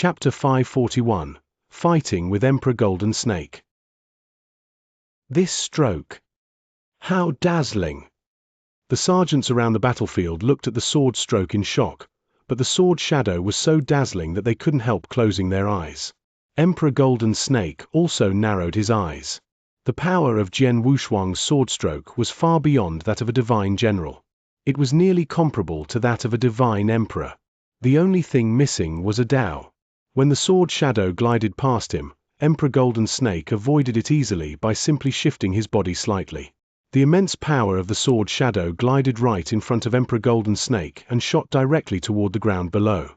Chapter 541, Fighting with Emperor Golden Snake. This stroke. How dazzling! The sergeants around the battlefield looked at the sword stroke in shock, but the sword shadow was so dazzling that they couldn't help closing their eyes. Emperor Golden Snake also narrowed his eyes. The power of Jian Wushuang's sword stroke was far beyond that of a divine general. It was nearly comparable to that of a divine emperor. The only thing missing was a Dao. When the sword shadow glided past him, Emperor Golden Snake avoided it easily by simply shifting his body slightly. The immense power of the sword shadow glided right in front of Emperor Golden Snake and shot directly toward the ground below.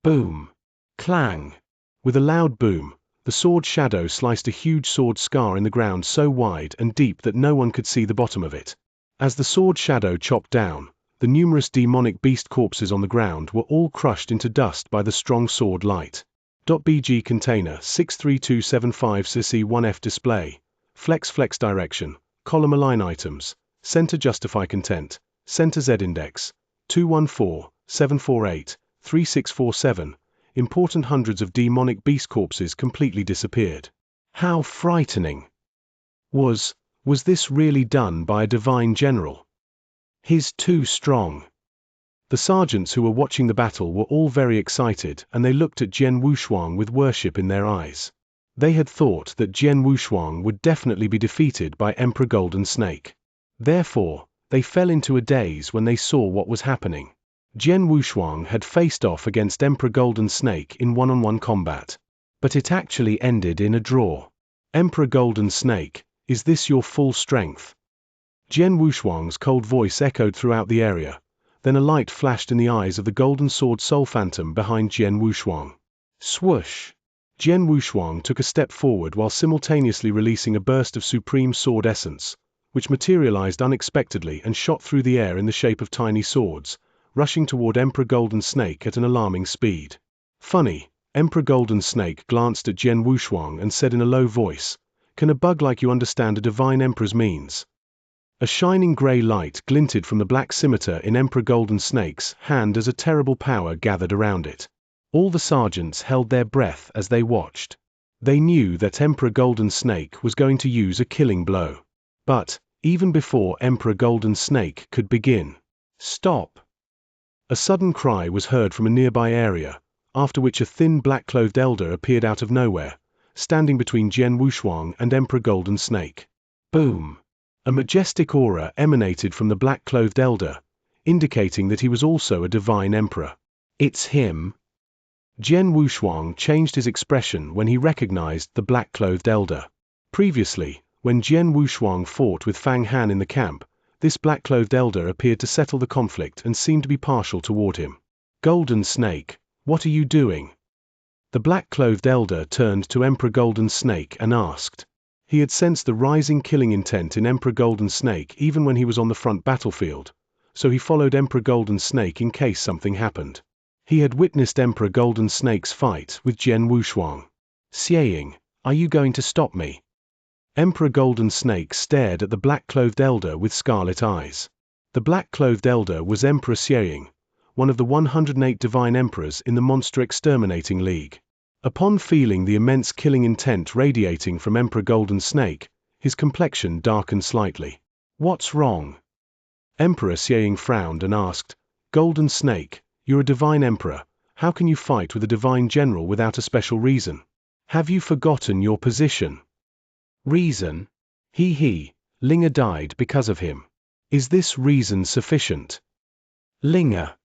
Boom! Clang! With a loud boom, the sword shadow sliced a huge sword scar in the ground so wide and deep that no one could see the bottom of it. As the sword shadow chopped down, the numerous demonic beast corpses on the ground were all crushed into dust by the strong sword light. .bg container 63275 CC1F display, flex direction, column align items, center justify content, center Z index, 214-748-3647, important hundreds of demonic beast corpses completely disappeared. How frightening! Was this really done by a divine general? He's too strong. The sergeants who were watching the battle were all very excited, and they looked at Jian Wushuang with worship in their eyes. They had thought that Jian Wushuang would definitely be defeated by Emperor Golden Snake. Therefore, they fell into a daze when they saw what was happening. Jian Wushuang had faced off against Emperor Golden Snake in one-on-one combat. But it actually ended in a draw. Emperor Golden Snake, is this your full strength? Jian Wushuang's cold voice echoed throughout the area. Then a light flashed in the eyes of the golden sword soul phantom behind Jian Wushuang. Swoosh! Jian Wushuang took a step forward while simultaneously releasing a burst of supreme sword essence, which materialized unexpectedly and shot through the air in the shape of tiny swords, rushing toward Emperor Golden Snake at an alarming speed. Funny, Emperor Golden Snake glanced at Jian Wushuang and said in a low voice, "Can a bug like you understand a divine emperor's means?" A shining gray light glinted from the black scimitar in Emperor Golden Snake's hand as a terrible power gathered around it. All the sergeants held their breath as they watched. They knew that Emperor Golden Snake was going to use a killing blow. But, even before Emperor Golden Snake could begin, "Stop!" A sudden cry was heard from a nearby area, after which a thin black-clothed elder appeared out of nowhere, standing between Jian Wushuang and Emperor Golden Snake. Boom! A majestic aura emanated from the black-clothed elder, indicating that he was also a divine emperor. It's him. Jian Wushuang changed his expression when he recognized the black-clothed elder. Previously, when Jian Wushuang fought with Fang Han in the camp, this black-clothed elder appeared to settle the conflict and seemed to be partial toward him. Golden Snake, what are you doing? The black-clothed elder turned to Emperor Golden Snake and asked. He had sensed the rising killing intent in Emperor Golden Snake even when he was on the front battlefield, so he followed Emperor Golden Snake in case something happened. He had witnessed Emperor Golden Snake's fight with Jian Wushuang. Xianxia, are you going to stop me? Emperor Golden Snake stared at the black-clothed elder with scarlet eyes. The black-clothed elder was Emperor Xianxia, one of the 108 divine emperors in the Monster Exterminating League. Upon feeling the immense killing intent radiating from Emperor Golden Snake, his complexion darkened slightly. What's wrong? Emperor Xianxia frowned and asked, Golden Snake, you're a divine emperor, how can you fight with a divine general without a special reason? Have you forgotten your position? Reason? Linga died because of him. Is this reason sufficient? Linga.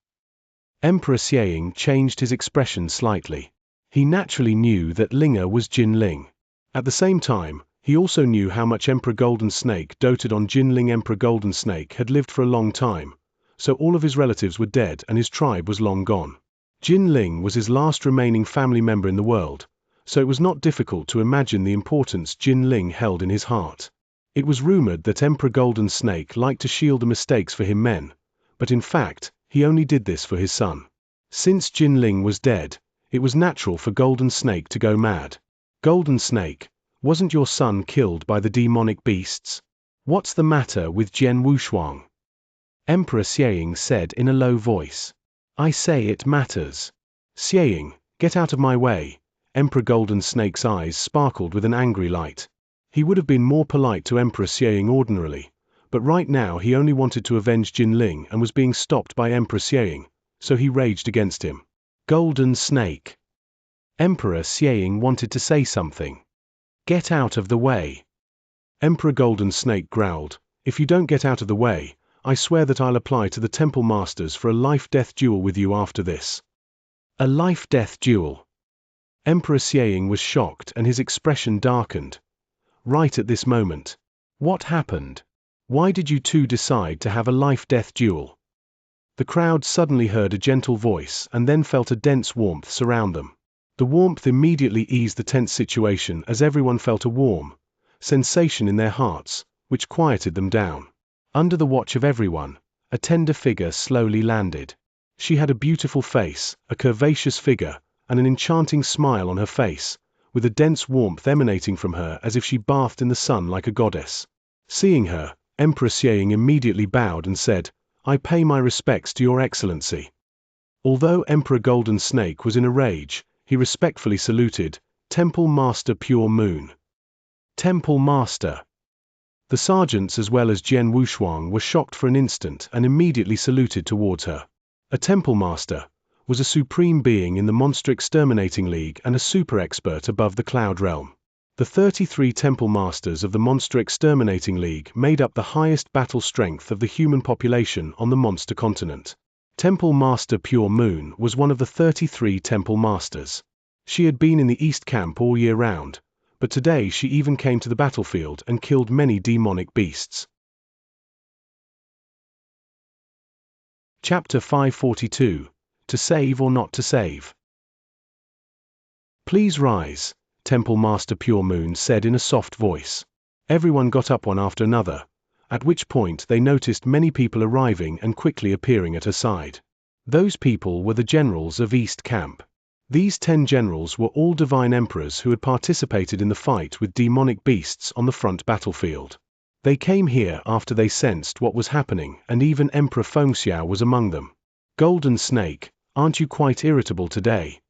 Emperor Xianxia changed his expression slightly. He naturally knew that Linga was Jin Ling. At the same time, he also knew how much Emperor Golden Snake doted on Jin Ling. Emperor Golden Snake had lived for a long time, so all of his relatives were dead and his tribe was long gone. Jin Ling was his last remaining family member in the world, so it was not difficult to imagine the importance Jin Ling held in his heart. It was rumored that Emperor Golden Snake liked to shield the mistakes for him men, but in fact, he only did this for his son. Since Jin Ling was dead, it was natural for Golden Snake to go mad. Golden Snake, wasn't your son killed by the demonic beasts? What's the matter with Jian Wushuang? Emperor Xianxia said in a low voice. I say it matters. Xianxia, Get out of my way. Emperor Golden Snake's eyes sparkled with an angry light. He would have been more polite to Emperor Xiang ordinarily, but right now he only wanted to avenge Jinling and was being stopped by Emperor Xiang, so he raged against him. Golden Snake. Emperor Xiang wanted to say something. Get out of the way. Emperor Golden Snake growled, if you don't get out of the way, I swear that I'll apply to the Temple Masters for a life-death duel with you after this. A life-death duel. Emperor Xiang was shocked and his expression darkened. Right at this moment. What happened? Why did you two decide to have a life-death duel? The crowd suddenly heard a gentle voice and then felt a dense warmth surround them. The warmth immediately eased the tense situation as everyone felt a warm sensation in their hearts, which quieted them down. Under the watch of everyone, a tender figure slowly landed. She had a beautiful face, a curvaceous figure, and an enchanting smile on her face, with a dense warmth emanating from her as if she bathed in the sun like a goddess. Seeing her, Emperor Xiang immediately bowed and said, I pay my respects to your excellency. Although Emperor Golden Snake was in a rage, he respectfully saluted, Temple Master Pure Moon. Temple Master. The sergeants as well as Jian Wushuang were shocked for an instant and immediately saluted towards her. A Temple Master was a supreme being in the Monster Exterminating League and a super expert above the Cloud Realm. The 33 Temple Masters of the Monster Exterminating League made up the highest battle strength of the human population on the Monster Continent. Temple Master Pure Moon was one of the 33 Temple Masters. She had been in the East Camp all year round, but today she even came to the battlefield and killed many demonic beasts. Chapter 542. To save or not to save? Please rise, Temple Master Pure Moon said in a soft voice. Everyone got up one after another, at which point they noticed many people arriving and quickly appearing at her side. Those people were the generals of East Camp. These 10 generals were all divine emperors who had participated in the fight with demonic beasts on the front battlefield. They came here after they sensed what was happening, and even Emperor Fengxiao was among them. Golden Snake, aren't you quite irritable today?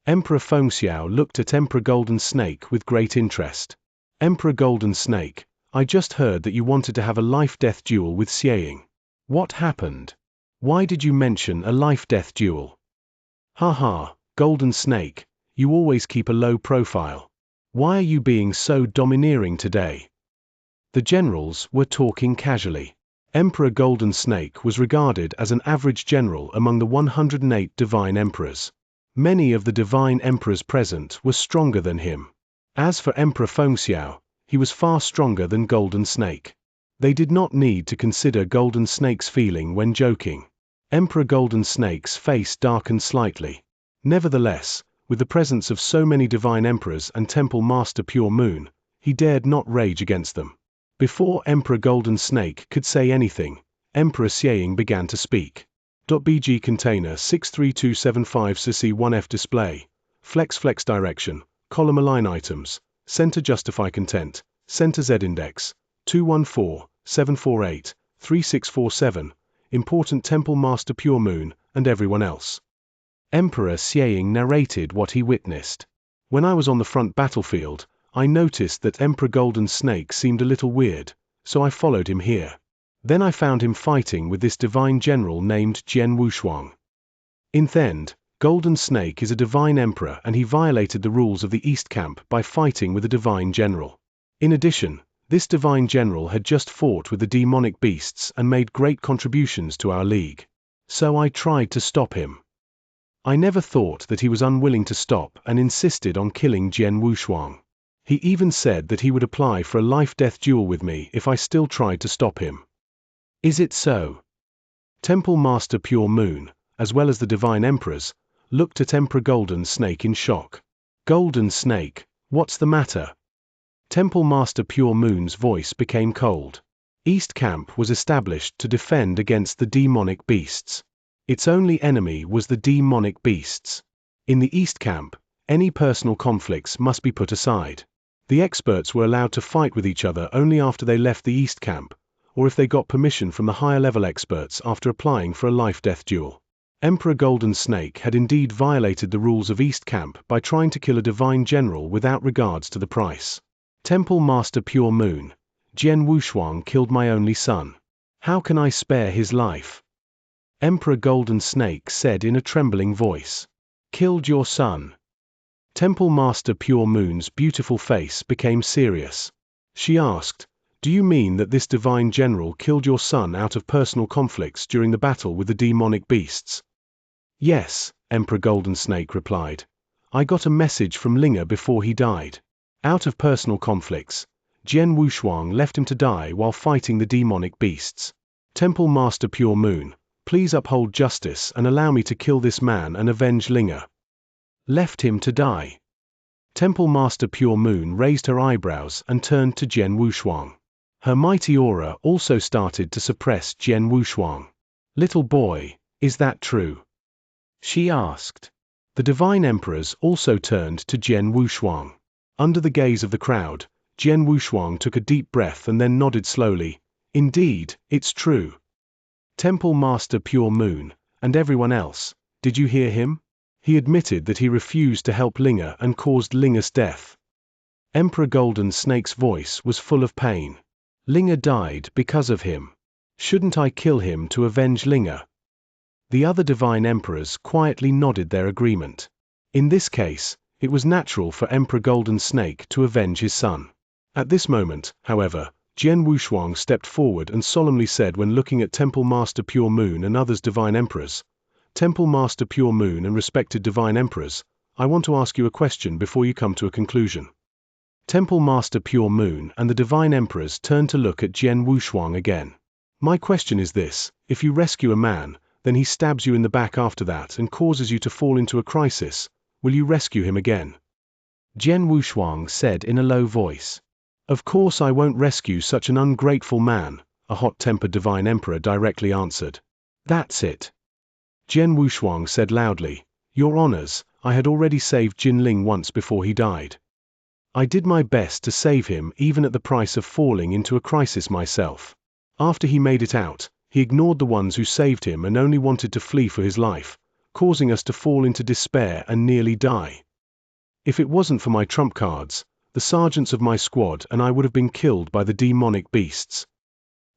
Emperor Fengxiao looked at Emperor Golden Snake with great interest. Emperor Golden Snake, I just heard that you wanted to have a life-death duel with Xiang. What happened? Why did you mention a life-death duel? Haha, Golden Snake, you always keep a low profile. Why are you being so domineering today? The generals were talking casually. Emperor Golden Snake was regarded as an average general among the 108 divine emperors. Many of the divine emperors present were stronger than him. As for Emperor Fengxiao, he was far stronger than Golden Snake. They did not need to consider Golden Snake's feeling when joking. Emperor Golden Snake's face darkened slightly. Nevertheless, with the presence of so many divine emperors and Temple Master Pure Moon, he dared not rage against them. Before Emperor Golden Snake could say anything, Emperor Xiang began to speak. .bg container 63275 CC1F display, flex direction, column align items, center justify content, center Z index, 214-748-3647, important Temple Master Pure Moon, and everyone else. Emperor Xiang narrated what he witnessed. When I was on the front battlefield, I noticed that Emperor Golden Snake seemed a little weird, so I followed him here. Then I found him fighting with this divine general named Jian Wushuang. In the end, Golden Snake is a divine emperor and he violated the rules of the East Camp by fighting with a divine general. In addition, this divine general had just fought with the demonic beasts and made great contributions to our league. So I tried to stop him. I never thought that he was unwilling to stop and insisted on killing Jian Wushuang. He even said that he would apply for a life-death duel with me if I still tried to stop him. Is it so? Temple Master Pure Moon, as well as the divine emperors, looked at Emperor Golden Snake in shock. Golden Snake, what's the matter? Temple Master Pure Moon's voice became cold. East Camp was established to defend against the demonic beasts. Its only enemy was the demonic beasts. In the East Camp, any personal conflicts must be put aside. The experts were allowed to fight with each other only after they left the East Camp, or if they got permission from the higher level experts after applying for a life-death duel. Emperor Golden Snake had indeed violated the rules of East Camp by trying to kill a divine general without regards to the price. Temple Master Pure Moon, Jian Wushuang killed my only son. How can I spare his life? Emperor Golden Snake said in a trembling voice. Killed your son. Temple Master Pure Moon's beautiful face became serious. She asked, do you mean that this divine general killed your son out of personal conflicts during the battle with the demonic beasts? Yes, Emperor Golden Snake replied. I got a message from Linga before he died. Out of personal conflicts, Jian Wushuang left him to die while fighting the demonic beasts. Temple Master Pure Moon, please uphold justice and allow me to kill this man and avenge Linga. Left him to die. Temple Master Pure Moon raised her eyebrows and turned to Jian Wushuang. Her mighty aura also started to suppress Jian Wushuang. Little boy, is that true? She asked. The divine emperors also turned to Jian Wushuang. Under the gaze of the crowd, Jian Wushuang took a deep breath and then nodded slowly. Indeed, it's true. Temple Master Pure Moon, and everyone else, did you hear him? He admitted that he refused to help Linga and caused Linga's death. Emperor Golden Snake's voice was full of pain. Linga died because of him. Shouldn't I kill him to avenge Linga? The other divine emperors quietly nodded their agreement. In this case, it was natural for Emperor Golden Snake to avenge his son. At this moment, however, Jian Wushuang stepped forward and solemnly said when looking at Temple Master Pure Moon and others divine emperors, Temple Master Pure Moon and respected divine emperors, I want to ask you a question before you come to a conclusion. Temple Master Pure Moon and the divine emperors turned to look at Jian Wushuang again. My question is this, if you rescue a man, then he stabs you in the back after that and causes you to fall into a crisis, will you rescue him again? Jian Wushuang said in a low voice. Of course I won't rescue such an ungrateful man, a hot-tempered divine emperor directly answered. That's it. Jian Wushuang said loudly, Your Honors, I had already saved Jinling once before he died. I did my best to save him even at the price of falling into a crisis myself. After he made it out, he ignored the ones who saved him and only wanted to flee for his life, causing us to fall into despair and nearly die. If it wasn't for my trump cards, the sergeants of my squad and I would have been killed by the demonic beasts.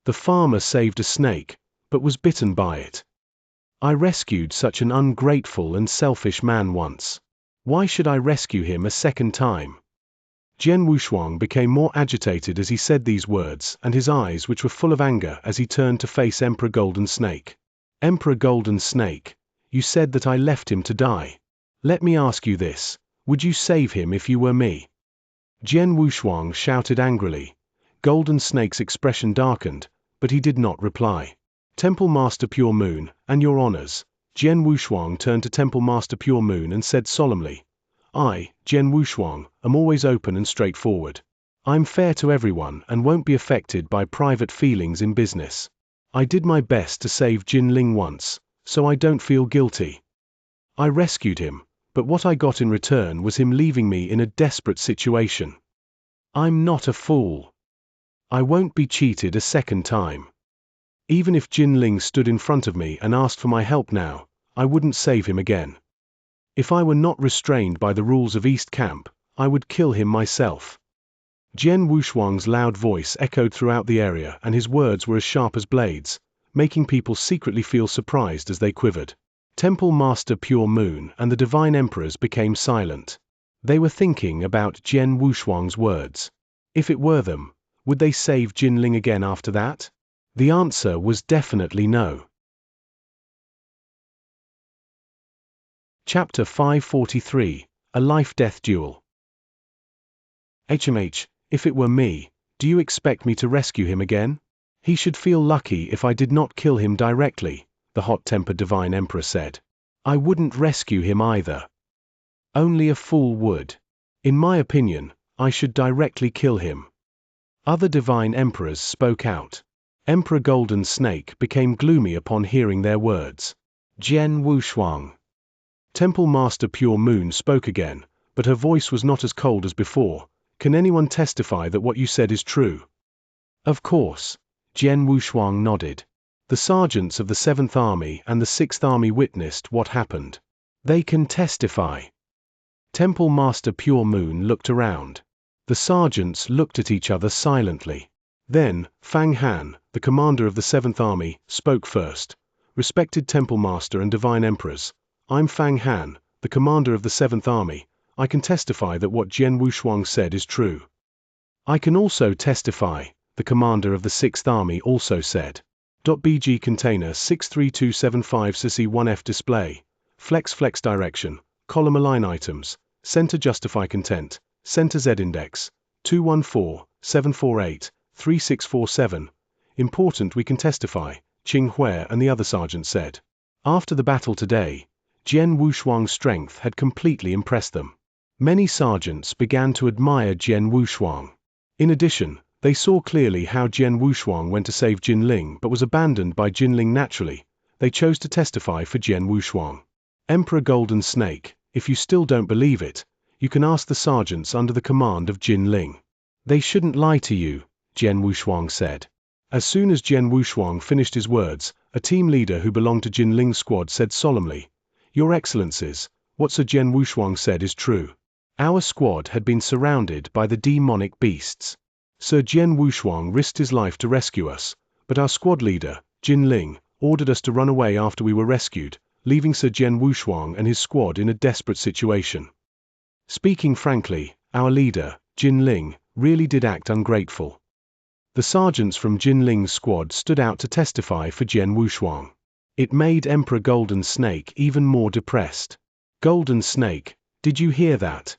The farmer saved a snake, but was bitten by it. I rescued such an ungrateful and selfish man once. Why should I rescue him a second time? Jian Wushuang became more agitated as he said these words, and his eyes which were full of anger as he turned to face Emperor Golden Snake. Emperor Golden Snake, you said that I left him to die. Let me ask you this, would you save him if you were me? Jian Wushuang shouted angrily. Golden Snake's expression darkened, but he did not reply. Temple Master Pure Moon, and Your Honors, Jian Wushuang turned to Temple Master Pure Moon and said solemnly, I, Jian Wushuang, am always open and straightforward. I'm fair to everyone and won't be affected by private feelings in business. I did my best to save Jinling once, so I don't feel guilty. I rescued him, but what I got in return was him leaving me in a desperate situation. I'm not a fool. I won't be cheated a second time. Even if Jinling stood in front of me and asked for my help now, I wouldn't save him again. If I were not restrained by the rules of East Camp, I would kill him myself. Jian Wushuang's loud voice echoed throughout the area and his words were as sharp as blades, making people secretly feel surprised as they quivered. Temple Master Pure Moon and the divine emperors became silent. They were thinking about Jian Wushuang's words. If it were them, would they save Jinling again after that? The answer was definitely no. Chapter 543, A Life-Death Duel. HMH, if it were me, do you expect me to rescue him again? He should feel lucky if I did not kill him directly, the hot-tempered divine emperor said. I wouldn't rescue him either. Only a fool would. In my opinion, I should directly kill him. Other divine emperors spoke out. Emperor Golden Snake became gloomy upon hearing their words. Jian Wushuang. Temple Master Pure Moon spoke again, but her voice was not as cold as before. Can anyone testify that what you said is true? Of course. Jian Wushuang nodded. The sergeants of the 7th Army and the 6th Army witnessed what happened. They can testify. Temple Master Pure Moon looked around. The sergeants looked at each other silently. Then, Fang Han, the commander of the 7th Army, spoke first. Respected Temple Master and Divine Emperors, I'm Fang Han, the commander of the 7th Army. I can testify that what Jian Wushuang said is true. I can also testify, the commander of the 6th Army also said. .bg container 63275 CC1F display. Flex direction, column align items, center justify content, center Z index, 214-748-3647. Important we can testify, Qing Hui and the other sergeant said. After the battle today, Jian Wushuang's strength had completely impressed them. Many sergeants began to admire Jian Wushuang. In addition, they saw clearly how Jian Wushuang went to save Jinling but was abandoned by Jinling naturally. They chose to testify for Jian Wushuang. Emperor Golden Snake, if you still don't believe it, you can ask the sergeants under the command of Jinling. They shouldn't lie to you, Jian Wushuang said. As soon as Jian Wushuang finished his words, a team leader who belonged to Jinling's squad said solemnly, Your Excellencies, what Sir Jian Wushuang said is true. Our squad had been surrounded by the demonic beasts. Sir Jian Wushuang risked his life to rescue us, but our squad leader, Jinling, ordered us to run away after we were rescued, leaving Sir Jian Wushuang and his squad in a desperate situation. Speaking frankly, our leader, Jinling, really did act ungrateful. The sergeants from Jinling's squad stood out to testify for Jian Wushuang. It made Emperor Golden Snake even more depressed. Golden Snake, did you hear that?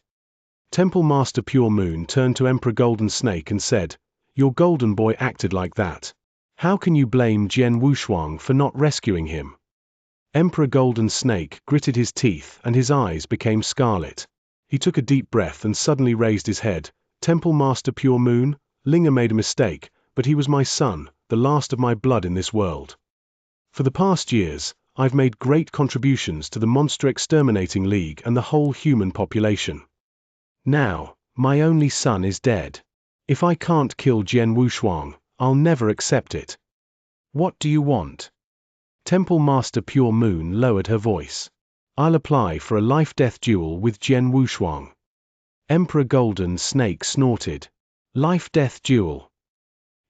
Temple Master Pure Moon turned to Emperor Golden Snake and said, Your golden boy acted like that. How can you blame Jian Wushuang for not rescuing him? Emperor Golden Snake gritted his teeth and his eyes became scarlet. He took a deep breath and suddenly raised his head. Temple Master Pure Moon, Linga made a mistake, but he was my son, the last of my blood in this world. For the past years, I've made great contributions to the Monster Exterminating League and the whole human population. Now, my only son is dead. If I can't kill Jian Wushuang, I'll never accept it. What do you want? Temple Master Pure Moon lowered her voice. I'll apply for a life-death duel with Jian Wushuang. Emperor Golden Snake snorted. Life-death duel.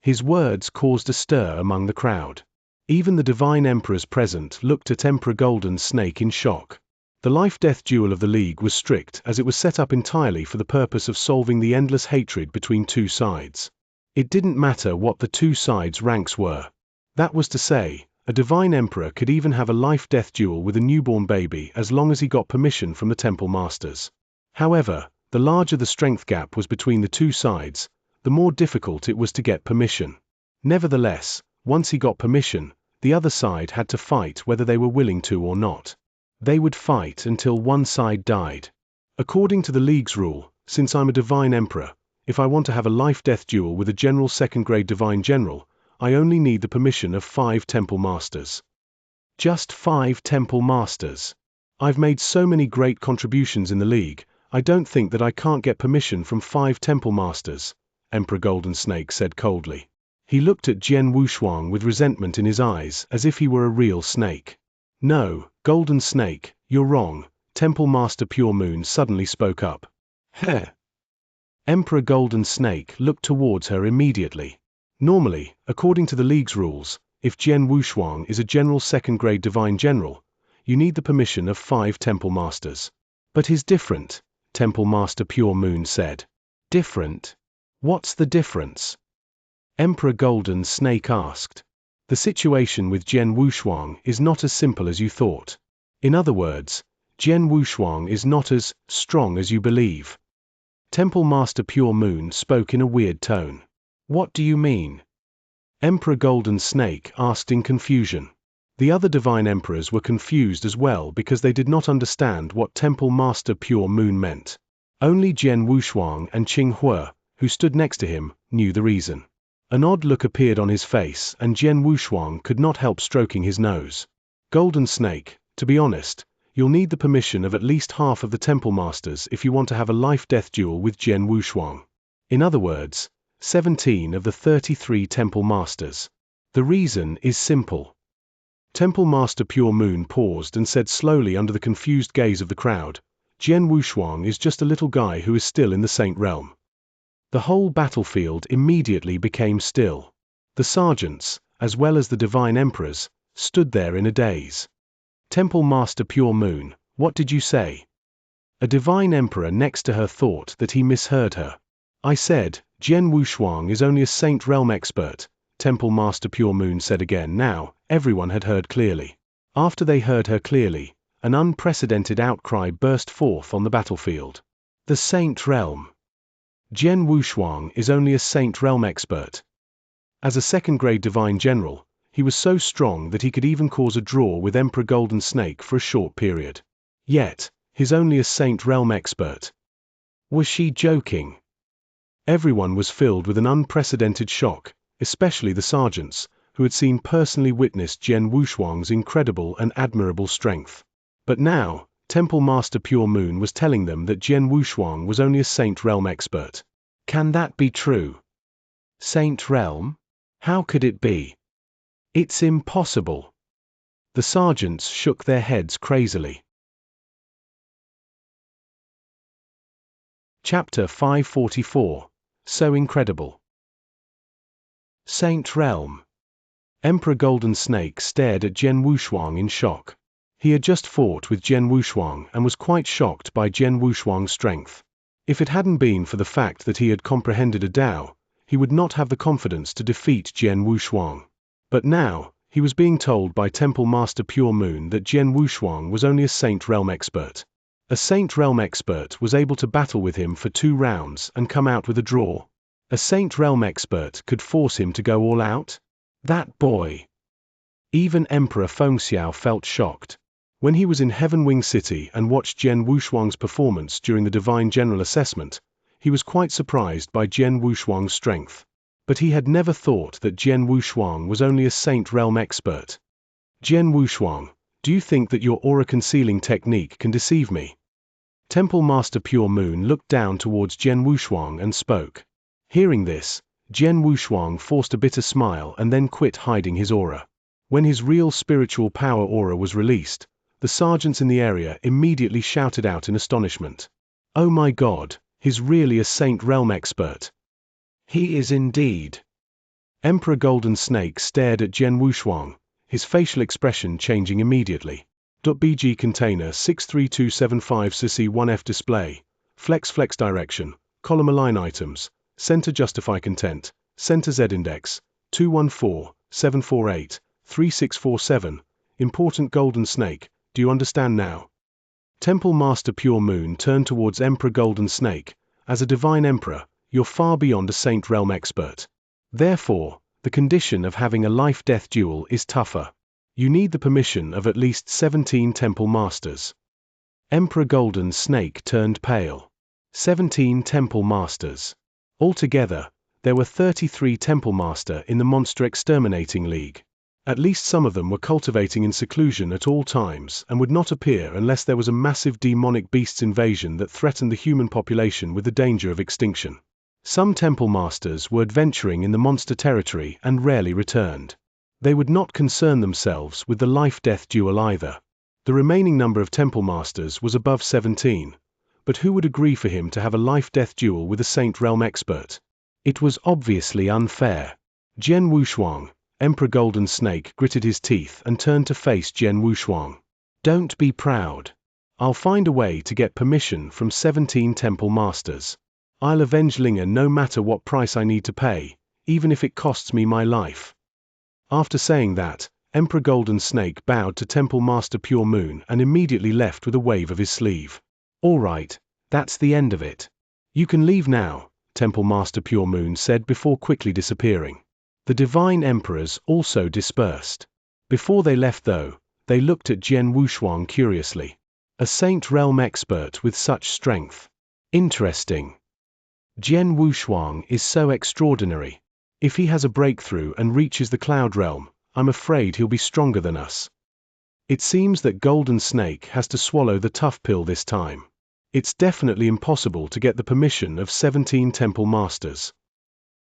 His words caused a stir among the crowd. Even the divine emperors present looked at Emperor Golden Snake in shock. The life-death duel of the League was strict as it was set up entirely for the purpose of solving the endless hatred between two sides. It didn't matter what the two sides' ranks were. That was to say, a divine emperor could even have a life-death duel with a newborn baby as long as he got permission from the temple masters. However, the larger the strength gap was between the two sides, the more difficult it was to get permission. Nevertheless, once he got permission, the other side had to fight whether they were willing to or not. They would fight until one side died. According to the League's rule, since I'm a divine emperor, if I want to have a life-death duel with a general second-grade divine general, I only need the permission of 5 temple masters. Just 5 temple masters. I've made so many great contributions in the League, I don't think that I can't get permission from 5 temple masters, Emperor Golden Snake said coldly. He looked at Jian Wushuang with resentment in his eyes as if he were a real snake. No, Golden Snake, you're wrong, Temple Master Pure Moon suddenly spoke up. Heh. Emperor Golden Snake looked towards her immediately. Normally, according to the League's rules, if Jian Wushuang is a general second-grade divine general, you need the permission of 5 temple masters. But he's different, Temple Master Pure Moon said. Different? What's the difference? Emperor Golden Snake asked. The situation with Jian Wushuang is not as simple as you thought. In other words, Jian Wushuang is not as strong as you believe. Temple Master Pure Moon spoke in a weird tone. What do you mean? Emperor Golden Snake asked in confusion. The other divine emperors were confused as well because they did not understand what Temple Master Pure Moon meant. Only Jian Wushuang and Qing Hui, who stood next to him, knew the reason. An odd look appeared on his face and Jian Wushuang could not help stroking his nose. Golden Snake, to be honest, you'll need the permission of at least half of the temple masters if you want to have a life-death duel with Jian Wushuang. In other words, 17 of the 33 temple masters. The reason is simple. Temple Master Pure Moon paused and said slowly under the confused gaze of the crowd, Jian Wushuang is just a little guy who is still in the Saint Realm. The whole battlefield immediately became still. The sergeants, as well as the divine emperors, stood there in a daze. Temple Master Pure Moon, what did you say? A divine emperor next to her thought that he misheard her. I said, Jian Wushuang is only a Saint Realm expert, Temple Master Pure Moon said again. Now, everyone had heard clearly. After they heard her clearly, an unprecedented outcry burst forth on the battlefield. The Saint Realm. Jian Wushuang is only a Saint Realm expert. As a second-grade divine general, he was so strong that he could even cause a draw with Emperor Golden Snake for a short period. Yet, he's only a Saint Realm expert. Was she joking? Everyone was filled with an unprecedented shock, especially the sergeants, who had seen personally witnessed Jian Wushuang's incredible and admirable strength. But now, Temple Master Pure Moon was telling them that Jian Wushuang was only a Saint Realm expert. Can that be true? Saint Realm? How could it be? It's impossible. The sergeants shook their heads crazily. Chapter 544. So incredible. Saint Realm. Emperor Golden Snake stared at Jian Wushuang in shock. He had just fought with Jian Wushuang and was quite shocked by Jian Wushuang's strength. If it hadn't been for the fact that he had comprehended a Dao, he would not have the confidence to defeat Jian Wushuang. But now, he was being told by Temple Master Pure Moon that Jian Wushuang was only a Saint Realm expert. A Saint Realm expert was able to battle with him for 2 rounds and come out with a draw. A Saint Realm expert could force him to go all out? That boy! Even Emperor Fengxiao felt shocked. When he was in Heaven Wing City and watched Jian Wushuang's performance during the Divine General Assessment, he was quite surprised by Jian Wushuang's strength. But he had never thought that Jian Wushuang was only a Saint Realm expert. Jian Wushuang, do you think that your aura concealing technique can deceive me? Temple Master Pure Moon looked down towards Jian Wushuang and spoke. Hearing this, Jian Wushuang forced a bitter smile and then quit hiding his aura. When his real spiritual power aura was released, the sergeants in the area immediately shouted out in astonishment. Oh my God, he's really a Saint Realm expert. He is indeed. Emperor Golden Snake stared at Jian Wushuang, his facial expression changing immediately. .bg container 63275 CC1F display, flex direction, column align items, center justify content, center Z index, 214-748-3647, important Golden Snake, do you understand now? Temple Master Pure Moon turned towards Emperor Golden Snake. As a divine emperor, you're far beyond a Saint Realm expert. Therefore, the condition of having a life-death duel is tougher. You need the permission of at least 17 Temple Masters. Emperor Golden Snake turned pale. 17 Temple Masters. Altogether, there were 33 Temple Master in the Monster Exterminating League. At least some of them were cultivating in seclusion at all times and would not appear unless there was a massive demonic beasts invasion that threatened the human population with the danger of extinction. Some Temple Masters were adventuring in the monster territory and rarely returned. They would not concern themselves with the life-death duel either. The remaining number of Temple Masters was above 17, but who would agree for him to have a life-death duel with a Saint Realm expert? It was obviously unfair. Jian Wushuang, Emperor Golden Snake gritted his teeth and turned to face Jian Wushuang. Don't be proud. I'll find a way to get permission from 17 Temple Masters. I'll avenge Linger no matter what price I need to pay, even if it costs me my life. After saying that, Emperor Golden Snake bowed to Temple Master Pure Moon and immediately left with a wave of his sleeve. All right, that's the end of it. You can leave now, Temple Master Pure Moon said before quickly disappearing. The Divine Emperors also dispersed. Before they left though, they looked at Jian Wushuang curiously. A Saint Realm expert with such strength. Interesting. Jian Wushuang is so extraordinary. If he has a breakthrough and reaches the Cloud Realm, I'm afraid he'll be stronger than us. It seems that Golden Snake has to swallow the tough pill this time. It's definitely impossible to get the permission of 17 Temple Masters.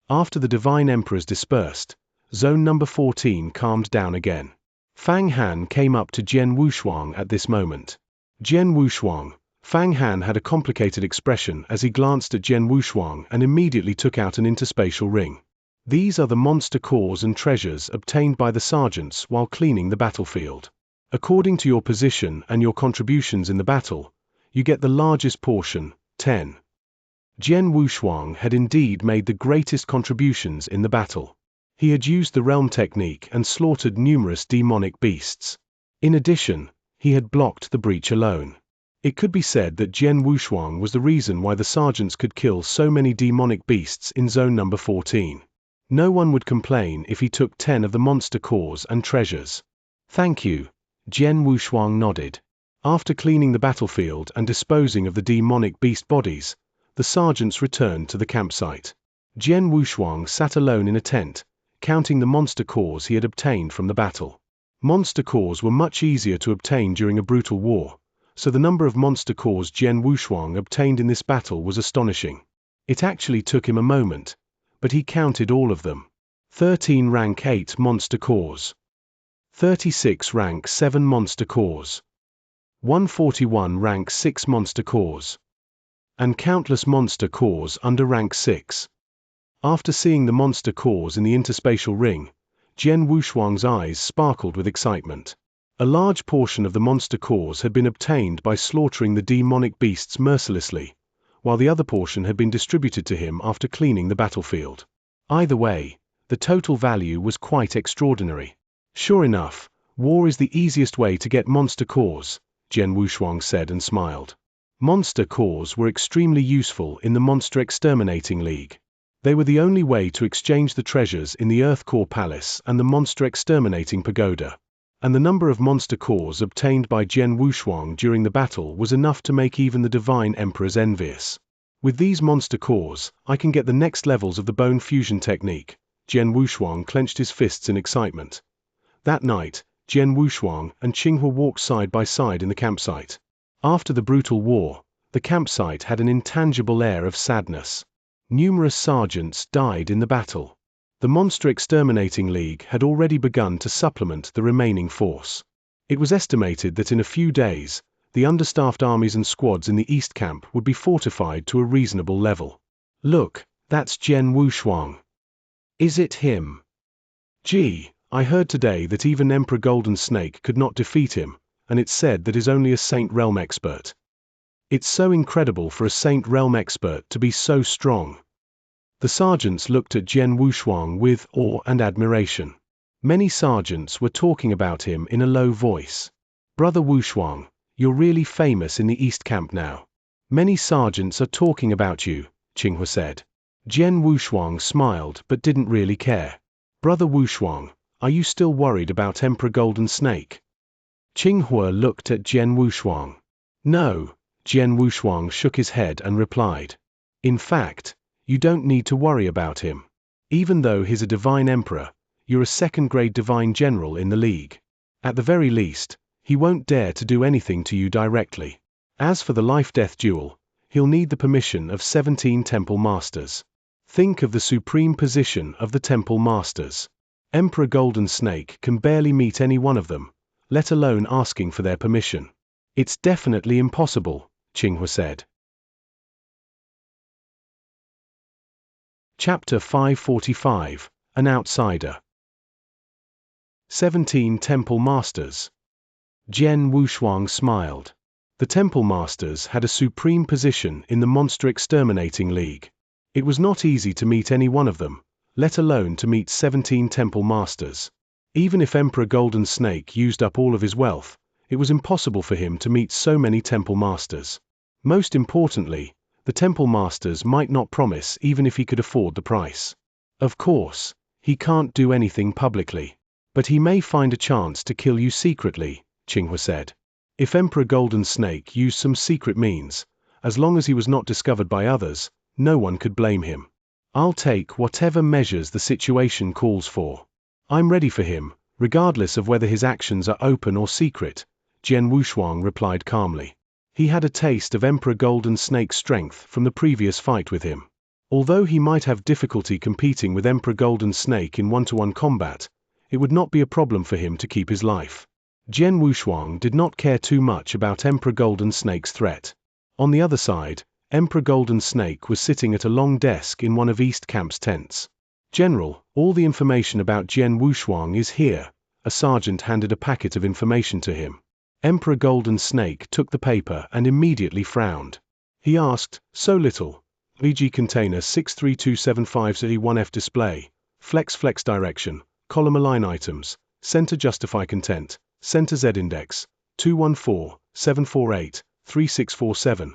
After the Divine Emperors dispersed, Zone number 14 calmed down again. Fang Han came up to Jian Wushuang at this moment. Jian Wushuang. Fang Han had a complicated expression as he glanced at Jian Wushuang and immediately took out an interspatial ring. These are the monster cores and treasures obtained by the sergeants while cleaning the battlefield. According to your position and your contributions in the battle, you get the largest portion, 10. Jian Wushuang had indeed made the greatest contributions in the battle. He had used the realm technique and slaughtered numerous demonic beasts. In addition, he had blocked the breach alone. It could be said that Jian Wushuang was the reason why the sergeants could kill so many demonic beasts in zone number 14. No one would complain if he took 10 of the monster cores and treasures. Thank you. Jian Wushuang nodded. After cleaning the battlefield and disposing of the demonic beast bodies, the sergeants returned to the campsite. Jian Wushuang sat alone in a tent, counting the monster cores he had obtained from the battle. Monster cores were much easier to obtain during a brutal war, so the number of monster cores Jian Wushuang obtained in this battle was astonishing. It actually took him a moment, but he counted all of them. 13 rank 8 monster cores. 36 rank 7 monster cores. 141 rank 6 monster cores. And countless monster cores under rank 6. After seeing the monster cores in the interspatial ring, Jian Wushuang's eyes sparkled with excitement. A large portion of the monster cores had been obtained by slaughtering the demonic beasts mercilessly, while the other portion had been distributed to him after cleaning the battlefield. Either way, the total value was quite extraordinary. Sure enough, war is the easiest way to get monster cores, Jian Wushuang said and smiled. Monster cores were extremely useful in the Monster Exterminating League. They were the only way to exchange the treasures in the Earth Core Palace and the Monster Exterminating Pagoda. And the number of monster cores obtained by Jian Wushuang during the battle was enough to make even the Divine Emperors envious. With these monster cores, I can get the next levels of the bone fusion technique. Jian Wushuang clenched his fists in excitement. That night, Jian Wushuang and Qinghua walked side by side in the campsite. After the brutal war, the campsite had an intangible air of sadness. Numerous sergeants died in the battle. The Monster Exterminating League had already begun to supplement the remaining force. It was estimated that in a few days, the understaffed armies and squads in the East Camp would be fortified to a reasonable level. Look, that's Jian Wushuang. Is it him? Gee, I heard today that even Emperor Golden Snake could not defeat him, and it's said that is only a Saint Realm expert. It's so incredible for a Saint Realm expert to be so strong. The sergeants looked at Jian Wushuang with awe and admiration. Many sergeants were talking about him in a low voice. Brother Wushuang, you're really famous in the East Camp now. Many sergeants are talking about you, Qinghua said. Jian Wushuang smiled but didn't really care. Brother Wushuang, are you still worried about Emperor Golden Snake? Qinghua looked at Jian Wushuang. No, Jian Wushuang shook his head and replied. In fact, you don't need to worry about him. Even though he's a divine emperor, you're a second-grade divine general in the league. At the very least, he won't dare to do anything to you directly. As for the life-death duel, he'll need the permission of 17 temple masters. Think of the supreme position of the temple masters. Emperor Golden Snake can barely meet any one of them, let alone asking for their permission. It's definitely impossible, Qinghua said. Chapter 545, An Outsider. 17 Temple Masters. Jian Wushuang smiled. The Temple Masters had a supreme position in the Monster Exterminating League. It was not easy to meet any one of them, let alone to meet 17 Temple Masters. Even if Emperor Golden Snake used up all of his wealth, it was impossible for him to meet so many Temple Masters. Most importantly, the Temple Masters might not promise even if he could afford the price. Of course, he can't do anything publicly. But he may find a chance to kill you secretly, Qinghua said. If Emperor Golden Snake used some secret means, as long as he was not discovered by others, no one could blame him. I'll take whatever measures the situation calls for. I'm ready for him, regardless of whether his actions are open or secret, Jian Wushuang replied calmly. He had a taste of Emperor Golden Snake's strength from the previous fight with him. Although he might have difficulty competing with Emperor Golden Snake in one-to-one combat, it would not be a problem for him to keep his life. Jian Wushuang did not care too much about Emperor Golden Snake's threat. On the other side, Emperor Golden Snake was sitting at a long desk in one of East Camp's tents. "General, all the information about Jian Wushuang is here." A sergeant handed a packet of information to him. Emperor Golden Snake took the paper and immediately frowned. He asked, "So little?" VG container 632750E1F display, flex direction, column align items, center justify content, center Z index, 214-748-3647.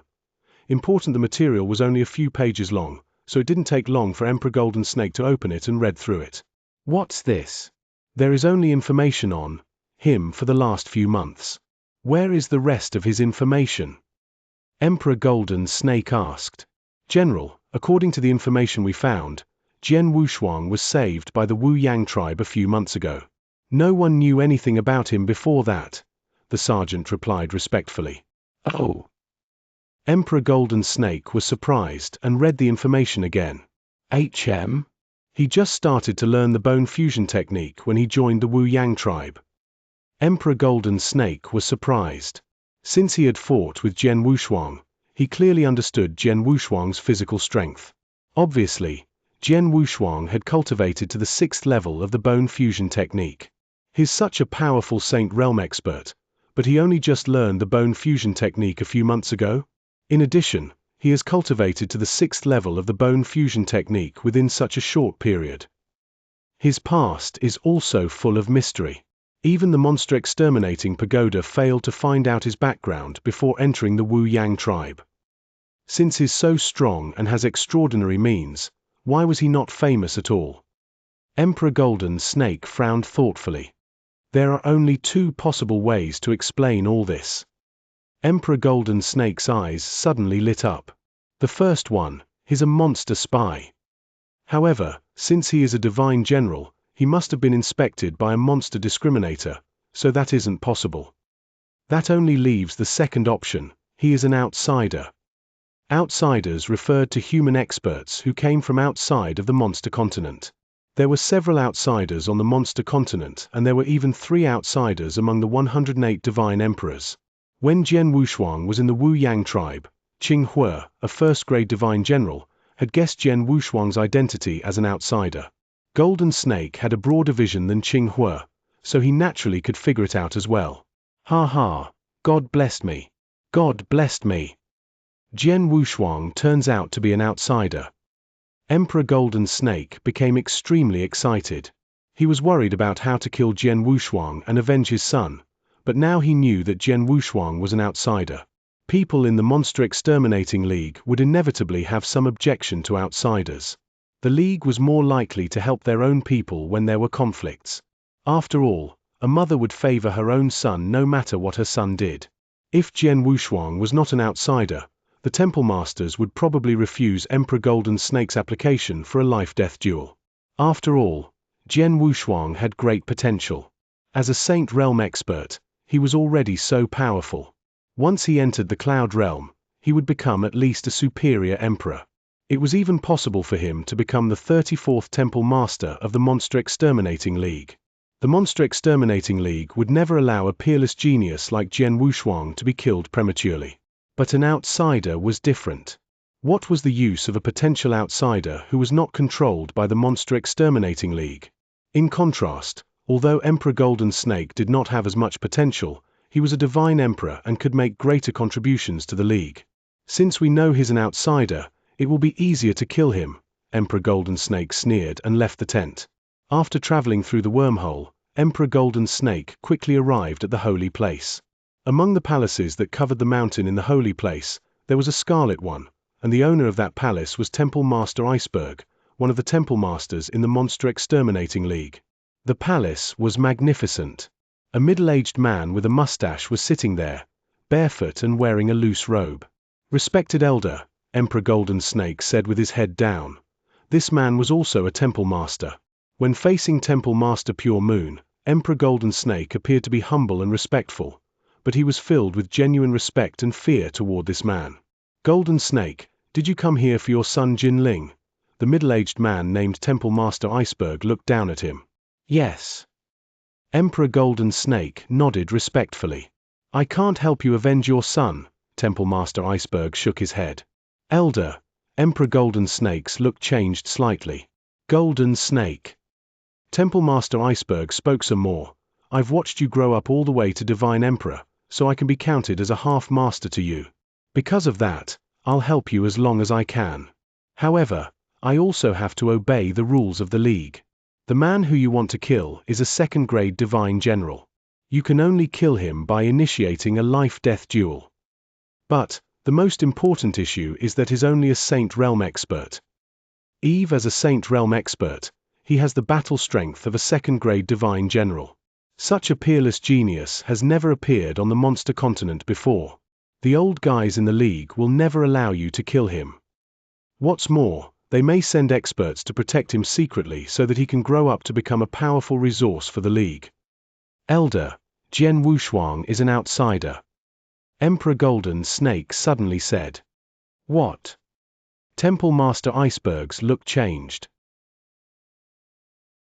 Important: the material was only a few pages long, so it didn't take long for Emperor Golden Snake to open it and read through it. "What's this? There is only information on him for the last few months. Where is the rest of his information?" Emperor Golden Snake asked. "General, according to the information we found, Jian Wushuang was saved by the Wu Yang tribe a few months ago. No one knew anything about him before that," the sergeant replied respectfully. "Oh." Emperor Golden Snake was surprised and read the information again. "HM? He just started to learn the bone fusion technique when he joined the Wu Yang tribe." Emperor Golden Snake was surprised. Since he had fought with Jian Wushuang, he clearly understood Jian Wushuang's physical strength. Obviously, Jian Wushuang had cultivated to the 6th level of the bone fusion technique. He's such a powerful Saint Realm expert, but he only just learned the bone fusion technique a few months ago? In addition, he has cultivated to the 6th level of the bone fusion technique within such a short period. His past is also full of mystery. Even the monster exterminating pagoda failed to find out his background before entering the Wu Yang tribe. Since he's so strong and has extraordinary means, why was he not famous at all? Emperor Golden Snake frowned thoughtfully. There are only two possible ways to explain all this. Emperor Golden Snake's eyes suddenly lit up. The first one, he's a monster spy. However, since he is a divine general, he must have been inspected by a monster discriminator, so that isn't possible. That only leaves the second option: he is an outsider. Outsiders referred to human experts who came from outside of the monster continent. There were several outsiders on the monster continent, and there were even 3 outsiders among the 108 divine emperors. When Jian Wushuang was in the Wu Yang tribe, Qing Hua, a first-grade divine general, had guessed Jian Wushuang's identity as an outsider. Golden Snake had a broader vision than Qing Hua, so he naturally could figure it out as well. "Ha ha, God blessed me. God blessed me. Jian Wushuang turns out to be an outsider." Emperor Golden Snake became extremely excited. He was worried about how to kill Jian Wushuang and avenge his son, but now he knew that Jian Wushuang was an outsider. People in the Monster Exterminating League would inevitably have some objection to outsiders. The League was more likely to help their own people when there were conflicts. After all, a mother would favor her own son no matter what her son did. If Jian Wushuang was not an outsider, the Temple Masters would probably refuse Emperor Golden Snake's application for a life-death duel. After all, Jian Wushuang had great potential. As a Saint Realm expert, he was already so powerful. Once he entered the Cloud Realm, he would become at least a superior emperor. It was even possible for him to become the 34th Temple Master of the Monster Exterminating League. The Monster Exterminating League would never allow a peerless genius like Jian Wushuang to be killed prematurely. But an outsider was different. What was the use of a potential outsider who was not controlled by the Monster Exterminating League? In contrast, although Emperor Golden Snake did not have as much potential, he was a divine emperor and could make greater contributions to the League. Since we know he's an outsider, it will be easier to kill him, Emperor Golden Snake sneered and left the tent. After traveling through the wormhole, Emperor Golden Snake quickly arrived at the holy place. Among the palaces that covered the mountain in the holy place, there was a scarlet one, and the owner of that palace was Temple Master Iceberg, one of the Temple Masters in the Monster Exterminating League. The palace was magnificent. A middle-aged man with a mustache was sitting there, barefoot and wearing a loose robe. "Respected elder," Emperor Golden Snake said with his head down. This man was also a Temple Master. When facing Temple Master Pure Moon, Emperor Golden Snake appeared to be humble and respectful, but he was filled with genuine respect and fear toward this man. "Golden Snake, did you come here for your son Jinling?" The middle-aged man named Temple Master Iceberg looked down at him. Yes. Emperor Golden Snake nodded respectfully. I can't help you avenge your son. Temple Master Iceberg shook his head. Elder, Emperor Golden Snake's look changed slightly. Golden Snake. Temple Master Iceberg spoke some more. I've watched you grow up all the way to Divine Emperor, so I can be counted as a half-master to you. Because of that, I'll help you as long as I can. However, I also have to obey the rules of the League. The man who you want to kill is a second-grade Divine General. You can only kill him by initiating a life-death duel. But, the most important issue is that he's only a Saint Realm expert. As a Saint Realm expert, he has the battle strength of a second-grade Divine General. Such a peerless genius has never appeared on the monster continent before. The old guys in the League will never allow you to kill him. What's more, they may send experts to protect him secretly so that he can grow up to become a powerful resource for the League. Elder, Jian Wushuang is an outsider. Emperor Golden Snake suddenly said. What? Temple Master Iceberg's look changed.